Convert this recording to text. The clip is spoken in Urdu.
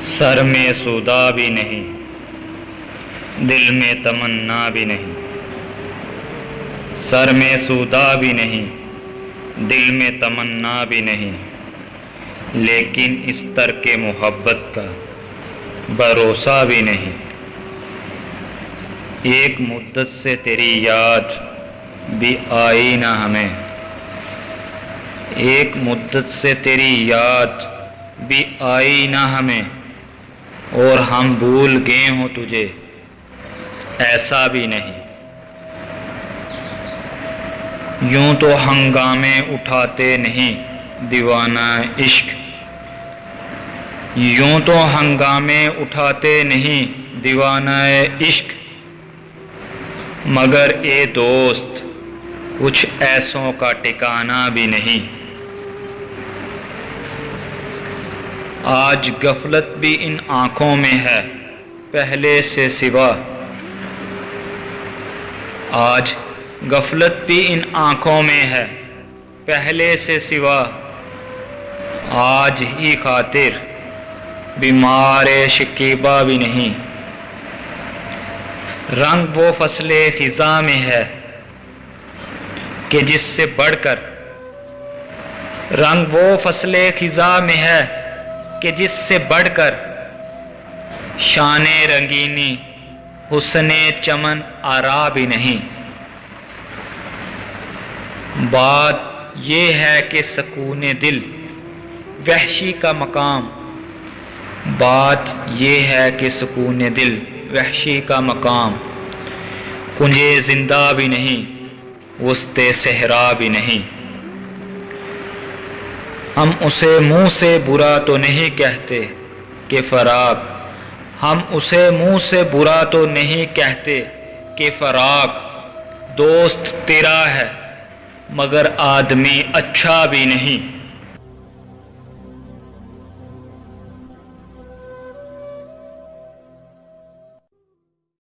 سر میں سودا بھی نہیں، دل میں تمنا بھی نہیں۔ سر میں سودا بھی نہیں، دل میں تمنا بھی نہیں، لیکن اس ترک محبت کا بھروسہ بھی نہیں۔ ایک مدت سے تیری یاد بھی آئی نہ ہمیں، ایک مدت سے تیری یاد بھی آئی نہ ہمیں، اور ہم بھول گئے ہوں تجھے ایسا بھی نہیں۔ یوں تو ہنگامے اٹھاتے نہیں دیوانہ عشق، یوں تو ہنگامے اٹھاتے نہیں دیوانہ عشق، مگر اے دوست کچھ ایسوں کا ٹھکانہ بھی نہیں۔ آج غفلت بھی ان آنکھوں میں ہے پہلے سے سوا، آج غفلت بھی ان آنکھوں میں ہے پہلے سے سوا، آج ہی خاطر بیمار شکیبہ بھی نہیں۔ رنگ وہ فصل خزاں میں ہے کہ جس سے بڑھ کر، رنگ وہ فصل خزاں میں ہے کہ جس سے بڑھ کر، شان رنگینی حسن چمن آرا بھی نہیں۔ بات یہ ہے کہ سکون دل وحشی کا مقام، بات یہ ہے کہ سکون دل وحشی کا مقام، کنجے زندہ بھی نہیں وسط صحرا بھی نہیں۔ ہم اسے منہ سے برا تو نہیں کہتے کہ فراق، ہم اسے منہ سے برا تو نہیں کہتے کہ فراق، دوست تیرا ہے مگر آدمی اچھا بھی نہیں۔